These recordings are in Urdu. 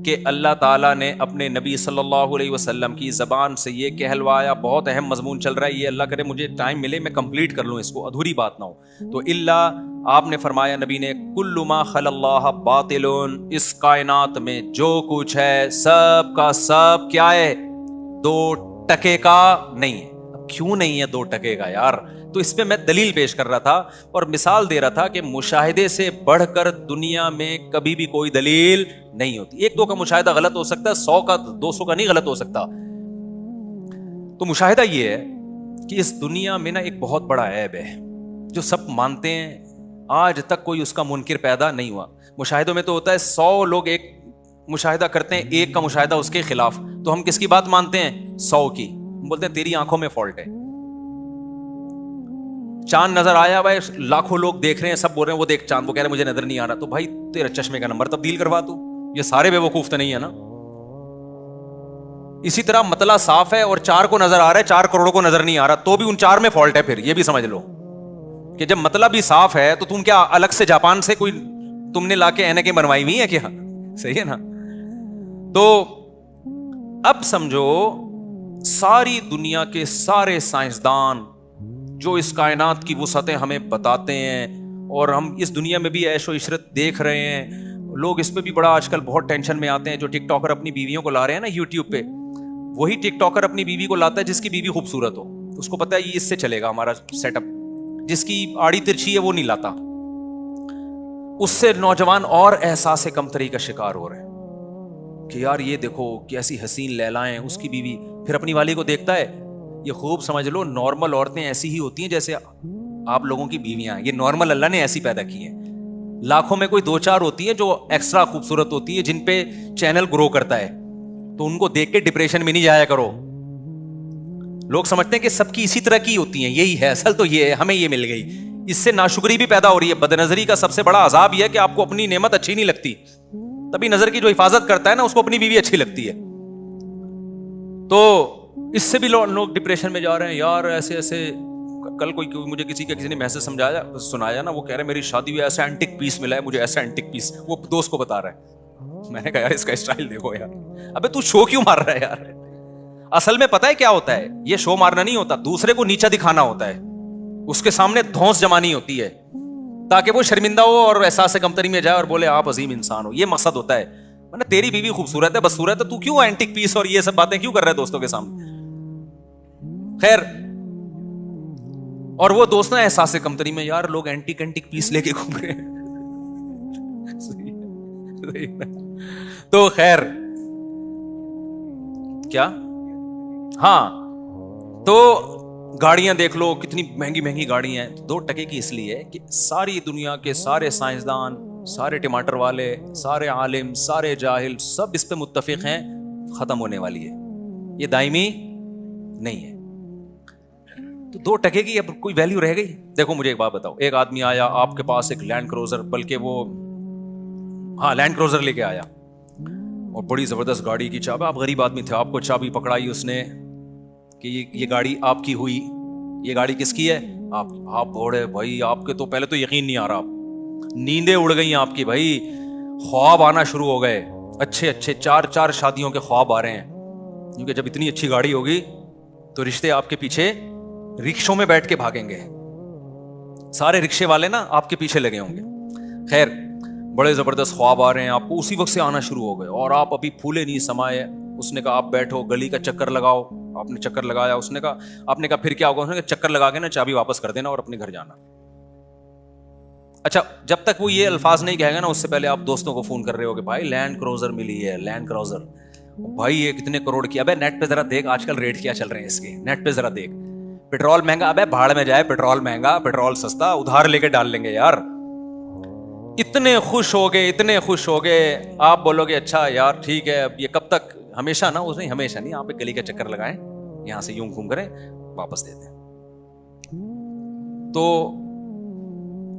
کہ اللہ تعالیٰ نے اپنے نبی صلی اللہ علیہ وسلم کی زبان سے یہ کہلوایا. بہت اہم مضمون چل رہا ہے یہ, اللہ کرے مجھے ٹائم ملے میں کمپلیٹ کر لوں اس کو, ادھوری بات نہ ہو. تو اللہ آپ نے فرمایا نبی نے, کل ما خل اللہ باطل, اس کائنات میں جو کچھ ہے سب کا سب کیا ہے, 2 ٹکے کا نہیں ہے. کیوں نہیں ہے 2 ٹکے کا یار؟ تو اس پہ میں دلیل پیش کر رہا تھا اور مثال دے رہا تھا کہ مشاہدے سے بڑھ کر دنیا میں کبھی بھی کوئی دلیل نہیں ہوتی. 1-2 کا مشاہدہ غلط ہو سکتا ہے, 100 کا 200 کا نہیں غلط ہو سکتا. تو مشاہدہ یہ ہے کہ اس دنیا میں نا ایک بہت بڑا عیب ہے جو سب مانتے ہیں, آج تک کوئی اس کا منکر پیدا نہیں ہوا. مشاہدوں میں تو ہوتا ہے 100 لوگ ایک مشاہدہ کرتے ہیں, ایک کا مشاہدہ اس کے خلاف, تو ہم کس کی بات مانتے ہیں؟ 100 کی. بولتے ہیں تیری آنکھوں میں فالٹ ہے. چاند نظر آیا بھائی, لاکھوں لوگ دیکھ رہے ہیں, سب بول رہے ہیں وہ دیکھ چاند, وہ کہہ رہے ہیں مجھے نظر نہیں آ رہا. تو بھائی تیرا چشمے کا نمبر تبدیل کروا تو, یہ سارے بے وقوف تو نہیں ہے نا. اسی طرح مطلع صاف ہے اور 4 کو نظر آ رہا ہے, 4 کروڑ کو نظر نہیں آ رہا, تو بھی ان 4 میں فالٹ ہے. پھر یہ بھی سمجھ لو کہ جب مطلع بھی صاف ہے تو تم کیا الگ سے جاپان سے کوئی تم نے لا کے اینکیں بنوائی ہوئی ہیں کیا؟ صحیح ہے نا. تو اب سمجھو ساری دنیا کے سارے سائنسدان جو اس کائنات کی وسعتیں ہمیں بتاتے ہیں, اور ہم اس دنیا میں بھی عیش و عشرت دیکھ رہے ہیں. لوگ اس پہ بھی بڑا آج کل بہت ٹینشن میں آتے ہیں. جو ٹک ٹاکر اپنی بیویوں کو لا رہے ہیں نا یوٹیوب پہ, وہی ٹک ٹاکر اپنی بیوی کو لاتا ہے جس کی بیوی خوبصورت ہو. اس کو پتا ہے یہ اس سے چلے گا ہمارا سیٹ اپ. جس کی آڑی ترچھی ہے وہ نہیں لاتا. اس سے نوجوان اور احساس کمتری کا شکار ہو رہے ہیں کہ یار یہ دیکھو کیسی حسین لیلائیں, اس کی بیوی. پھر اپنی والی کو دیکھتا ہے. یہ خوب سمجھ لو نارمل عورتیں ایسی ہی ہوتی ہیں جیسے آپ لوگوں کی بیویاں. یہ نارمل اللہ نے ایسی پیدا کی ہیں. لاکھوں میں کوئی 2-4 ہوتی ہیں جو ایکسٹرا خوبصورت ہوتی ہے, جن پہ چینل گرو کرتا ہے. تو ان کو دیکھ کے ڈپریشن میں نہیں جایا کرو. لوگ سمجھتے ہیں کہ سب کی اسی طرح کی ہوتی ہیں, یہی ہے اصل تو یہ ہے, ہمیں یہ مل گئی. اس سے ناشکری بھی پیدا ہو رہی ہے. بد نظری کا سب سے بڑا عذاب یہ ہے کہ آپ کو اپنی نعمت اچھی نہیں لگتی, تبھی نظر کی جو حفاظت کرتا ہے نا اس کو اپنی بیوی اچھی لگتی ہے. تو اس سے بھی لوگ ڈپریشن میں جا رہے ہیں. یار ایسے ایسے کل کوئی مجھے کسی نے میسج سنایا نا, وہ کہہ رہے میری شادی ہوئی ایسا اینٹک پیس ملا ہے مجھے, ایسا اینٹک پیس. وہ دوست کو بتا رہا ہے. میں نے کہا یار اس کا اسٹائل دیکھو یار, ابے تو شو کیوں مار رہا ہے یار؟ اصل میں پتہ ہے کیا ہوتا ہے, یہ شو مارنا نہیں ہوتا, دوسرے کو نیچا دکھانا ہوتا ہے. اس کے سامنے دھونس جمانی ہوتی ہے تاکہ وہ شرمندہ ہو اور احساس کمتری میں جائے اور بولے آپ عظیم انسان ہو. یہ مقصد ہوتا ہے. ورنہ تیری بیوی خوبصورت ہے, بدصورت ہے, تو کیوں اینٹک پیس اور یہ سب باتیں کیوں کر رہا ہے دوستوں کے سامنے؟ خیر, اور وہ دوست نا احساس کمتری میں, یار لوگ اینٹک پیس لے کے گھوم رہے ہیں. تو خیر کیا, ہاں تو گاڑیاں دیکھ لو کتنی مہنگی مہنگی گاڑیاں ہیں. 2 ٹکے کی اس لیے کہ ساری دنیا کے سارے سائنسدان, سارے ٹماٹر والے, سارے عالم, سارے جاہل, سب اس پہ متفق ہیں ختم ہونے والی ہے, یہ دائمی نہیں ہے. تو 2 ٹکے کی اب کوئی ویلیو رہ گئی؟ دیکھو مجھے ایک بات بتاؤ, ایک آدمی آیا آپ کے پاس ایک لینڈ کروزر, بلکہ وہ لینڈ کروزر لے کے آیا اور بڑی زبردست گاڑی کی چابی, آپ غریب آدمی تھے, آپ کو چابی پکڑائی اس نے کہ یہ گاڑی آپ کی ہوئی. یہ گاڑی کس کی ہے؟ آپ بوڑھے بھائی, آپ کے تو پہلے تو یقین نہیں آ رہا, نیندیں اڑ گئی آپ کی بھائی, خواب آنا شروع ہو گئے, اچھے 4 شادیوں کے خواب آ رہے ہیں. کیونکہ جب اتنی اچھی گاڑی ہوگی تو رشتے آپ کے پیچھے رکشوں میں بیٹھ کے بھاگیں گے, سارے رکشے والے نا آپ کے پیچھے لگے ہوں گے. خیر, بڑے زبردست خواب آ رہے ہیں آپ کو, اسی وقت سے آنا شروع ہو گئے اور آپ ابھی پھولے نہیں سمائے. اس نے کہا آپ بیٹھو, گلی کا چکر لگاؤ. آپ نے چکر لگایا. اس نے کہا, آپ نے کہا پھر کیا ہوگا؟ اس نے کہا چکر لگا کے نا چابی واپس کر دینا اور اپنے گھر جانا. اچھا, جب تک وہ یہ الفاظ نہیں کہے گا نا, اس سے پہلے آپ دوستوں کو فون کر رہے ہو کہ بھائی لینڈ کروزر ملی ہے, لینڈ کروزر بھائی یہ کتنے کروڑ کی. ابے نیٹ پہ ذرا دیکھ آج کل ریٹ کیا چل رہے ہیں اس کے, نیٹ پہ ذرا دیکھ. پیٹرول مہنگا, ابے بھاڑ میں جائے, پیٹرول مہنگا, پیٹرول سستا, ادھار لے کے ڈال لیں گے یار. اتنے خوش ہو گئے. آپ بولو گے اچھا یار ٹھیک ہے, اب یہ کب تک, ہمیشہ نا, اس نے ہمیشہ نہیں, آپ ایک گلی کا چکر لگائیں, یہاں سے یوں گھوم کریں, واپس دے دیں. تو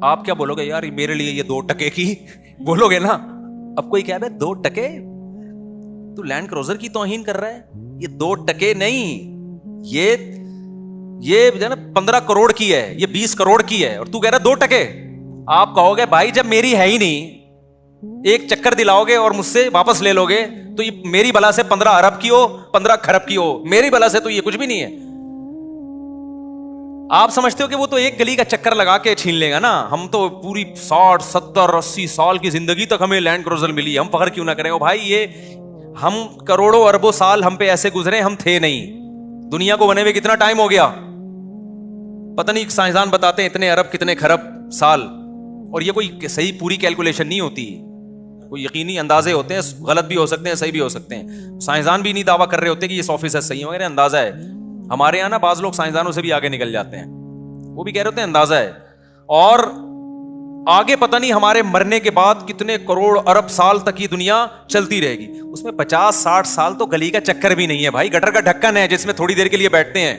آپ کیا بولو گے؟ یار میرے لیے یہ 2 ٹکے کی بولو گے نا. اب کوئی کہہ رہا ہے 2 ٹکے, تو لینڈ کروزر کی توہین کر رہا ہے. یہ 2 ٹکے نہیں, یہ جو ہے نا 15 کروڑ کی ہے, یہ 20 کروڑ کی ہے, اور تو کہہ رہا ہے 2 ٹکے. آپ کہو گے بھائی جب میری ہے ہی نہیں ایک چکر دلاؤ گے اور مجھ سے واپس لے لو گے تو یہ میری بلا سے 15 ارب کی ہو 15 کھرب کی ہو، میری بلا سے تو یہ کچھ بھی نہیں ہے. آپ سمجھتے ہو کہ وہ تو ایک گلی کا چکر لگا کے چھین لے گا نا. ہم تو پوری 60 70 80 سال کی زندگی تک ہمیں لینڈ کروزر ملی، ہم فخر کیوں نہ کریں؟ بھائی یہ ہم کروڑوں اربوں سال ہم پہ ایسے گزرے، ہم تھے نہیں. دنیا کو بنے ہوئے کتنا ٹائم ہو گیا پتہ نہیں، سائنسدان بتاتے ہیں اتنے ارب کتنے کھرب سال. اور یہ کوئی صحیح پوری کیلکولیشن نہیں ہوتی، کوئی یقینی اندازے ہوتے ہیں، غلط بھی ہو سکتے ہیں صحیح بھی ہو سکتے ہیں. سائنسدان بھی نہیں دعویٰ کر رہے ہوتے کہ یہ 100% صحیح ہے، مگر اندازہ ہے. ہمارے یہاں نا بعض لوگ سائنسدانوں سے بھی آگے نکل جاتے ہیں، وہ بھی کہہ رہے ہوتے ہیں اندازہ ہے. اور آگے پتہ نہیں ہمارے مرنے کے بعد کتنے کروڑ ارب سال تک یہ دنیا چلتی رہے گی. اس میں 50-60 سال تو گلی کا چکر بھی نہیں ہے بھائی، گٹر کا ڈھکن ہے جس میں تھوڑی دیر کے لیے بیٹھتے ہیں.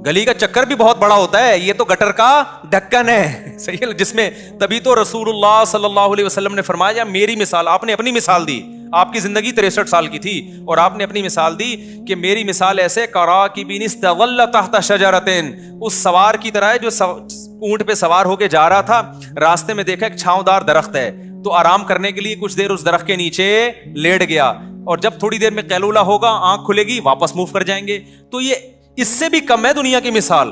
گلی کا چکر بھی بہت بڑا ہوتا ہے، یہ تو گٹر کا ڈھکن ہے. صحیح ہے، جس میں تبھی تو رسول اللہ صلی اللہ علیہ وسلم نے فرمایا میری مثال. آپ نے اپنی مثال دی، آپ کی زندگی 63 سال کی تھی اور آپ نے اپنی مثال دی کہ میری مثال ایسے کراکبین استظل تحت شجرۃ، اس سوار کی طرح ہے جو اونٹ پہ سوار ہو کے جا رہا تھا، راستے میں دیکھا ایک چھاؤں درخت ہے تو آرام کرنے کے لیے کچھ دیر اس درخت کے نیچے لیٹ گیا، اور جب تھوڑی دیر میں قیلولہ ہوگا آنکھ کھلے گی واپس موو کر جائیں گے. تو یہ اس سے بھی کم ہے دنیا کی مثال.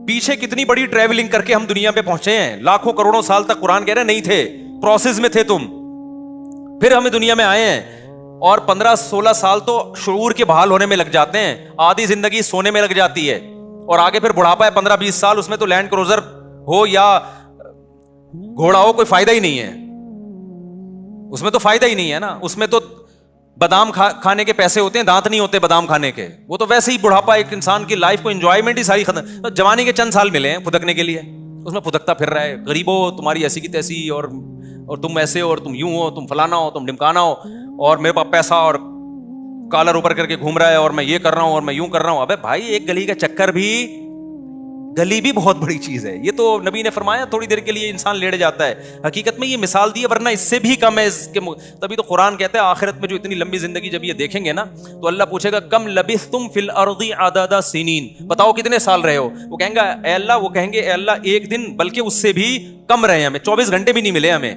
پیچھے کتنی بڑی ٹریولنگ کر کے ہم دنیا پہ پہنچے ہیں، لاکھوں کروڑوں سال تک قرآن کہہ رہے نہیں تھے، پروسیس میں تھے تم، پھر ہمیں دنیا میں آئے ہیں. اور 15-16 سال تو شعور کے بحال ہونے میں لگ جاتے ہیں، آدھی زندگی سونے میں لگ جاتی ہے، اور آگے پھر بڑھاپا ہے 15-20 سال. اس میں تو لینڈ کروزر ہو یا گھوڑا ہو کوئی فائدہ ہی نہیں ہے، اس میں تو فائدہ ہی نہیں ہے نا. اس میں تو بادام کھانے کے پیسے ہوتے ہیں، دانت نہیں ہوتے بادام کھانے کے. وہ تو ویسے ہی بڑھاپا ایک انسان کی لائف کو انجوائمنٹ ہی ساری ختم. جوانی کے چند سال ملے ہیں پھدکنے کے لیے، اس میں پھدکتا پھر رہا ہے. غریبو تمہاری ایسی کی تیسی، اور تم ایسے ہو، اور تم یوں ہو، تم فلانا ہو، تم ڈمکانا ہو، اور میرے پاس پیسہ اور کالر اوپر کر کے گھوم رہا ہے، اور میں یہ کر رہا ہوں اور میں یوں کر رہا ہوں. ابے بھائی ایک گلی کا چکر بھی، گلی بھی بہت بڑی چیز ہے. یہ تو نبی نے فرمایا تھوڑی دیر کے لیے انسان لیٹ جاتا ہے، حقیقت میں یہ مثال دی ہے، ورنہ اس سے بھی کم ہے. اس کے تبھی تو قرآن کہتا ہے آخرت میں جو اتنی لمبی زندگی جب یہ دیکھیں گے نا تو اللہ پوچھے گا کم لبثتم فی الارض عدد سنین، بتاؤ کتنے سال رہے ہو. وہ کہیں گے اے اللہ، وہ کہیں گے اے اللہ ایک دن، بلکہ اس سے بھی کم رہے، ہمیں 24 گھنٹے بھی نہیں ملے ہمیں.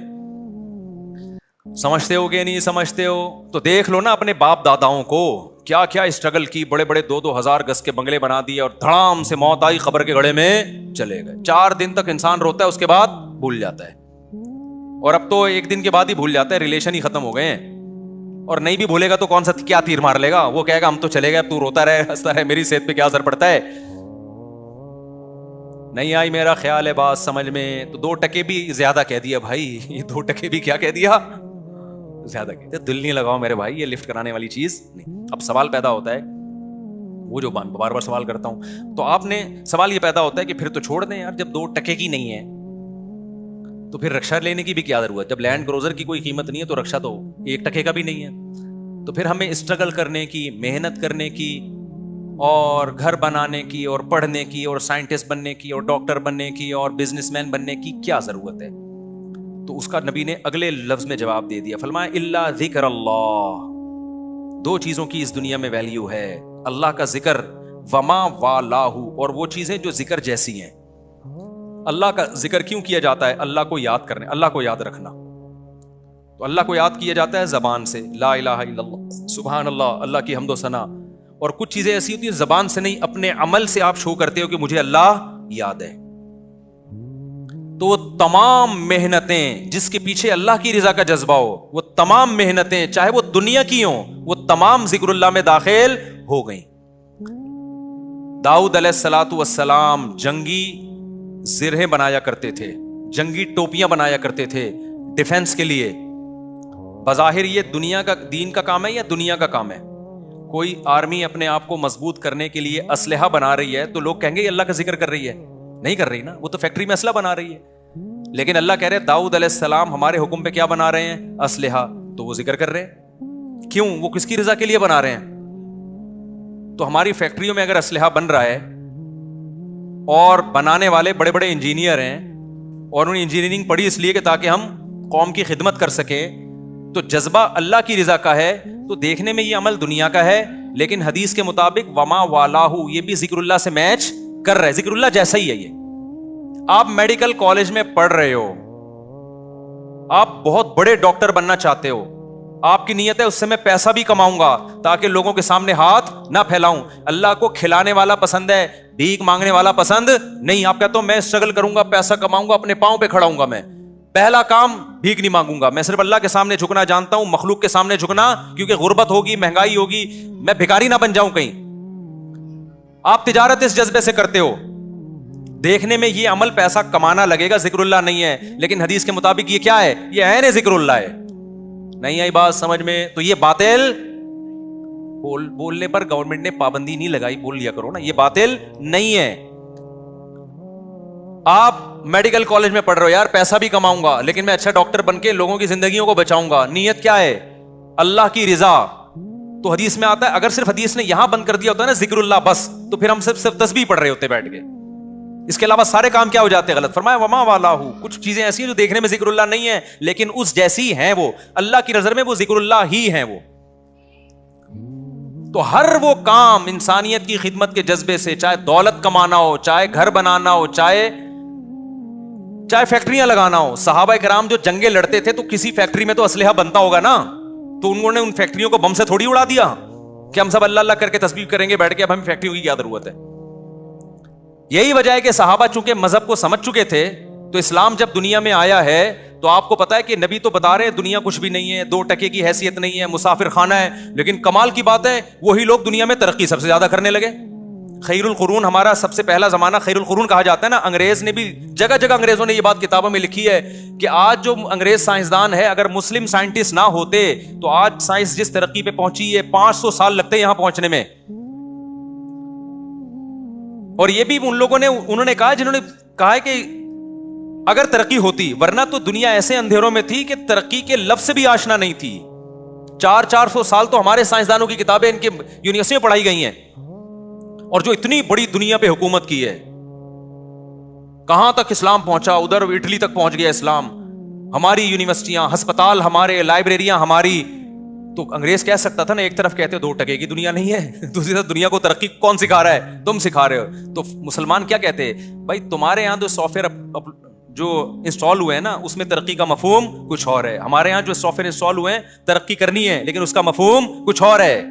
سمجھتے ہو کہ نہیں سمجھتے ہو؟ تو دیکھ لو نا اپنے باپ داداؤں کو، کیا کیا اسٹرگل کی، بڑے بڑے 2-2 ہزار گز کے بنگلے بنا دیے، اور دھڑام سے موت آئی قبر کے گڑھے میں چلے گئے. 4 دن تک انسان روتا ہے، اس کے بعد بھول جاتا ہے. اور اب تو 1 دن کے بعد ہی بھول جاتا ہے، ریلیشن ہی ختم ہو گئے ہیں. اور نہیں بھی بھولے گا تو کون سا کیا تیر مار لے گا، وہ کہے گا ہم تو چلے گئے، اب تو روتا رہے ہنستا رہے، میری صحت پہ کیا اثر پڑتا ہے. نہیں آئی میرا خیال ہے بات سمجھ میں؟ تو 2 ٹکے بھی زیادہ کہہ دیا بھائی، یہ 2 ٹکے بھی کیا کہہ دیا، زیادہ کہتے. دل نہیں لگاؤ میرے بھائی، یہ لفٹ کرانے والی چیز نہیں. اب سوال پیدا ہوتا ہے، وہ جو بار بار سوال کرتا ہوں، تو آپ نے سوال یہ پیدا ہوتا ہے کہ پھر تو چھوڑ دیں یار، جب 2 ٹکے کی نہیں ہے تو پھر رکشہ لینے کی بھی کیا ضرورت؟ جب لینڈ کروزر کی کوئی قیمت نہیں ہے تو رکشہ تو 1 ٹکے کا بھی نہیں ہے. تو پھر ہمیں اسٹرگل کرنے کی، محنت کرنے کی، اور گھر بنانے کی، اور پڑھنے کی، اور سائنٹسٹ بننے کی، اور ڈاکٹر بننے کی، اور بزنس مین بننے کی کیا ضرورت ہے؟ تو اس کا نبی نے اگلے لفظ میں جواب دے دیا، فرمایا الا ذکر اللہ. 2 چیزوں کی اس دنیا میں ویلیو ہے، اللہ کا ذکر، وما والاہ، اور وہ چیزیں جو ذکر جیسی ہیں. اللہ کا ذکر کیوں کیا جاتا ہے؟ اللہ کو یاد کرنے، اللہ کو یاد رکھنا. تو اللہ کو یاد کیا جاتا ہے زبان سے، لا الہ الا اللہ، سبحان اللہ، اللہ کی حمد و ثنا. اور کچھ چیزیں ایسی ہوتی ہیں زبان سے نہیں، اپنے عمل سے آپ شو کرتے ہو کہ مجھے اللہ یاد ہے. تو وہ تمام محنتیں جس کے پیچھے اللہ کی رضا کا جذبہ ہو، وہ تمام محنتیں چاہے وہ دنیا کی ہوں، وہ تمام ذکر اللہ میں داخل ہو گئیں. داؤد علیہ الصلوۃ والسلام جنگی زرہیں بنایا کرتے تھے، جنگی ٹوپیاں بنایا کرتے تھے ڈیفنس کے لیے. بظاہر یہ دنیا کا، دین کا کام ہے یا دنیا کا کام ہے؟ کوئی آرمی اپنے آپ کو مضبوط کرنے کے لیے اسلحہ بنا رہی ہے تو لوگ کہیں گے یہ اللہ کا ذکر کر رہی ہے. نہیں کر رہی نا، وہ تو فیکٹری میں اسلحہ بنا رہی ہے. لیکن اللہ کہہ رہے داؤد علیہ السلام ہمارے حکم پہ کیا بنا رہے ہیں؟ اسلحہ. تو وہ ذکر کر رہے ہیں. کیوں؟ وہ کس کی رضا کے لیے بنا رہے ہیں. تو ہماری فیکٹریوں میں اگر اسلحہ بن رہا ہے اور بنانے والے بڑے بڑے انجینئر ہیں، اور انہوں نے انجینئرنگ پڑھی اس لیے کہ تاکہ ہم قوم کی خدمت کر سکیں، تو جذبہ اللہ کی رضا کا ہے، تو دیکھنے میں یہ عمل دنیا کا ہے، لیکن حدیث کے مطابق وما والاہ، یہ بھی ذکر اللہ سے میچ کر رہا ہے، ذکر اللہ جیسا ہی ہے. یہ آپ میڈیکل کالج میں پڑھ رہے ہو، آپ بہت بڑے ڈاکٹر بننا چاہتے ہو, آپ کی نیت ہے اس سے میں پیسہ بھی کماؤں گا تاکہ لوگوں کے سامنے ہاتھ نہ پھیلاؤں. اللہ کو کھلانے والا پسند ہے, بھیک مانگنے والا پسند نہیں. آپ کہتے ہو میں اسٹرگل کروں گا, پیسہ کماؤں گا, اپنے پاؤں پہ کھڑا ہوں گا, میں پہلا کام بھیک نہیں مانگوں گا, میں صرف اللہ کے سامنے جھکنا جانتا ہوں, مخلوق کے سامنے جھکنا, کیونکہ غربت ہوگی, مہنگائی ہوگی, میں بھکاری نہ بن جاؤں کہیں. آپ تجارت اس جذبے سے کرتے ہو, دیکھنے میں یہ عمل پیسہ کمانا لگے گا, ذکر اللہ نہیں ہے, لیکن حدیث کے مطابق یہ کیا ہے, یہ عین ذکر اللہ ہے. نہیں آئی بات سمجھ میں؟ تو یہ باطل بولنے پر گورنمنٹ نے پابندی نہیں لگائی, بول لیا کرو نا, یہ باطل نہیں ہے. آپ میڈیکل کالج میں پڑھ رہے ہو, یار پیسہ بھی کماؤں گا لیکن میں اچھا ڈاکٹر بن کے لوگوں کی زندگیوں کو بچاؤں گا, نیت کیا ہے, اللہ کی رضا. تو حدیث میں آتا ہے, اگر صرف حدیث نے یہاں بند کر دیا ہوتا ہے نا ذکر اللہ بس, تو پھر ہم صرف تسبیح پڑھ رہے ہوتے بیٹھ کے, اس کے علاوہ سارے کام کیا ہو جاتے ہیں غلط. فرمایا وما والا ہوں, کچھ چیزیں ایسی ہیں جو دیکھنے میں ذکر اللہ نہیں ہے لیکن اس جیسی ہیں, وہ اللہ کی نظر میں وہ ذکر اللہ ہی ہیں وہ. تو ہر وہ کام انسانیت کی خدمت کے جذبے سے, چاہے دولت کمانا ہو, چاہے گھر بنانا ہو, چاہے فیکٹریاں لگانا ہو. صحابہ کرام جو جنگیں لڑتے تھے تو کسی فیکٹری میں تو اسلحہ بنتا ہوگا نا, تو انہوں نے ان فیکٹریوں کو بم سے تھوڑی اڑا دیا کہ ہم سب اللہ اللہ کر کے تسبیح کریں گے بیٹھ کے, اب ہمیں فیکٹریوں کی کیا ضرورت ہے. یہی وجہ ہے کہ صحابہ چونکہ مذہب کو سمجھ چکے تھے, تو اسلام جب دنیا میں آیا ہے تو آپ کو پتا ہے کہ نبی تو بتا رہے ہیں دنیا کچھ بھی نہیں ہے, 2 ٹکے کی حیثیت نہیں ہے, مسافر خانہ ہے, لیکن کمال کی بات ہے وہی لوگ دنیا میں ترقی سب سے زیادہ کرنے لگے. خیر القرون, ہمارا سب سے پہلا زمانہ خیر القرون کہا جاتا ہے نا. انگریز نے بھی جگہ جگہ انگریزوں نے یہ بات کتابوں میں لکھی ہے کہ آج جو انگریز سائنسدان ہے, اگر مسلم سائنٹسٹ نہ ہوتے تو آج سائنس جس ترقی پہ پہنچی ہے 500 سال لگتے یہاں پہنچنے میں. اور یہ بھی ان لوگوں نے, انہوں نے کہا, جنہوں نے کہا ہے کہ اگر ترقی ہوتی, ورنہ تو دنیا ایسے اندھیروں میں تھی کہ ترقی کے لفظ سے بھی آشنا نہیں تھی. 400 سال تو ہمارے سائنسدانوں کی کتابیں ان کے یونیورسٹی میں پڑھائی گئی ہیں, اور جو اتنی بڑی دنیا پہ حکومت کی ہے, کہاں تک اسلام پہنچا, ادھر اٹلی تک پہنچ گیا اسلام. ہماری یونیورسٹیاں, ہسپتال ہمارے, لائبریریاں ہماری. تو انگریز کہہ سکتا تھا نا, ایک طرف کہتے 2 ٹکے کی دنیا نہیں ہے, دوسری طرف دنیا کو ترقی کون سکھا رہا ہے, تم سکھا رہے ہو. تو مسلمان کیا کہتے ہیں, بھائی تمہارے یہاں جو سافٹ ویئر جو انسٹال ہوئے ہیں نا, اس میں ترقی کا مفہوم کچھ اور ہے. ہمارے یہاں جو سافٹ ویئر انسٹال ہوئے ہیں ترقی کرنی ہے, لیکن اس کا مفہوم کچھ اور ہے,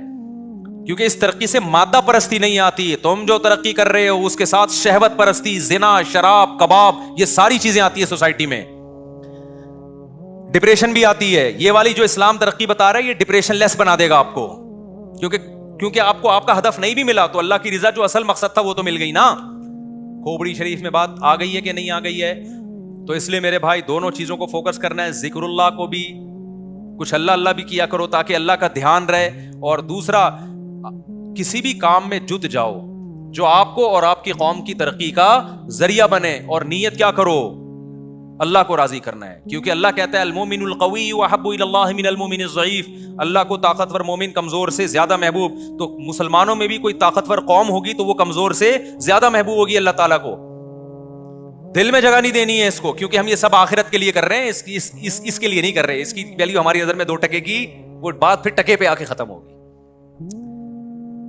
کیونکہ اس ترقی سے مادہ پرستی نہیں آتی. تم جو ترقی کر رہے ہو اس کے ساتھ شہوت پرستی, زنا, شراب, کباب, یہ ساری چیزیں آتی ہے سوسائٹی میں. ڈپریشن بھی آتی ہے. یہ والی جو اسلام ترقی بتا رہا ہے یہ ڈپریشن لیس بنا دے گا آپ کو, کیونکہ آپ کو آپ کا ہدف نہیں بھی ملا تو اللہ کی رضا جو اصل مقصد تھا وہ تو مل گئی نا. کھوپڑی شریف میں بات آ گئی ہے کہ نہیں آ گئی ہے؟ تو اس لیے میرے بھائی دونوں چیزوں کو فوکس کرنا ہے. ذکر اللہ کو بھی کچھ اللہ اللہ بھی کیا کرو تاکہ اللہ کا دھیان رہے, اور دوسرا کسی بھی کام میں جت جاؤ جو آپ کو اور آپ کی قوم کی ترقی کا ذریعہ بنے, اور نیت کیا کرو, اللہ کو راضی کرنا ہے. کیونکہ اللہ کہتا ہے المومن القوی احب الی اللہ من المومن الضعیف, اللہ کو طاقتور مومن کمزور سے زیادہ محبوب. تو مسلمانوں میں بھی کوئی طاقتور قوم ہوگی تو وہ کمزور سے زیادہ محبوب ہوگی اللہ تعالیٰ کو. دل میں جگہ نہیں دینی ہے اس کو, کیونکہ ہم یہ سب آخرت کے لیے کر رہے ہیں, اس کے لیے نہیں کر رہے. اس کی ویلیو ہماری نظر میں 2 ٹکے کی, وہ بات پھر ٹکے پہ آ کے ختم ہوگی.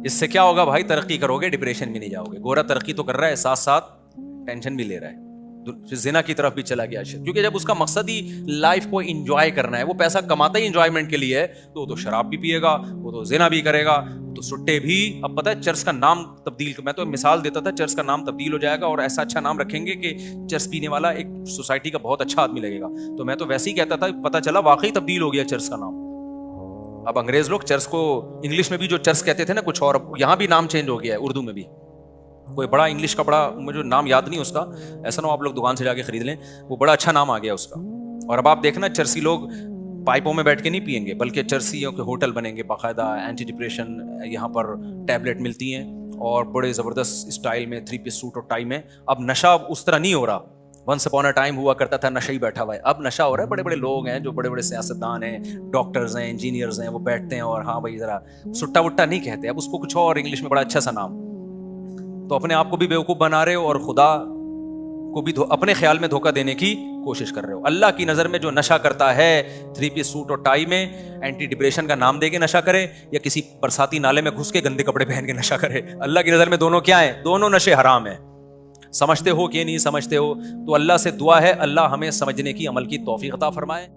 اس سے کیا ہوگا بھائی, ترقی کرو گے, ڈپریشن بھی نہیں جاؤ گے. گورا ترقی تو کر رہا ہے, ساتھ ساتھ ٹینشن بھی لے رہا ہے, زنا کی طرف بھی چلا گیا. کیونکہ جب اس کا مقصد ہی لائف کو انجوائے کرنا ہے, وہ پیسہ کماتا ہی انجوائمنٹ کے لیے ہے, تو وہ تو شراب بھی پیے گا, وہ تو زنا بھی کرے گا, تو سٹے بھی. اب پتہ ہے چرچ کا نام تبدیل, میں تو مثال دیتا تھا, چرچ کا نام تبدیل ہو جائے گا اور ایسا اچھا نام رکھیں گے کہ چرچ پینے والا ایک سوسائٹی کا بہت اچھا آدمی لگے گا. تو میں تو ویسے ہی کہتا تھا, پتہ چلا واقعی تبدیل ہو گیا چرچ کا نام. اب انگریز لوگ چرچ کو انگلش میں بھی جو چرچ کہتے تھے نا کچھ اور, یہاں بھی نام چینج ہو گیا ہے اردو میں بھی. کوئی بڑا انگلش کا, بڑا مجھے نام یاد نہیں اس کا, ایسا نہ ہو آپ لوگ دکان سے جا کے خرید لیں, وہ بڑا اچھا نام آ گیا اس کا. اور اب آپ دیکھنا چرسی لوگ پائپوں میں بیٹھ کے نہیں پئیں گے, بلکہ چرسیوں کے ہوٹل بنیں گے, باقاعدہ اینٹی ڈپریشن یہاں پر ٹیبلٹ ملتی ہیں, اور بڑے زبردست اسٹائل میں 3 پیس سوٹ اور ٹائی میں. اب نشہ اس طرح نہیں ہو رہا, ونس اپون اے ٹائم ہوا کرتا تھا نشہ ہی بیٹھا ہوا ہے, اب نشہ ہو رہا ہے. بڑے بڑے لوگ ہیں جو بڑے بڑے سیاستدان ہیں, ڈاکٹرز ہیں, انجینئرز ہیں, وہ بیٹھتے ہیں اور ہاں بھائی ذرا سٹا وٹا نہیں کہتے, اب اس کو کچھ اور انگلش میں بڑا اچھا سا نام. تو اپنے آپ کو بھی بیوقوف بنا رہے ہو اور خدا کو بھی اپنے خیال میں دھوکہ دینے کی کوشش کر رہے ہو. اللہ کی نظر میں جو نشہ کرتا ہے 3 پیس سوٹ اور ٹائی میں, اینٹی ڈپریشن کا نام دے کے نشہ کرے, یا کسی برساتی نالے میں گھس کے گندے کپڑے پہن کے نشہ کرے, اللہ کی نظر میں دونوں کیا ہیں, دونوں نشے حرام ہیں. سمجھتے ہو کہ نہیں سمجھتے ہو, تو اللہ سے دعا ہے اللہ ہمیں سمجھنے کی عمل کی توفیق عطا فرمائے.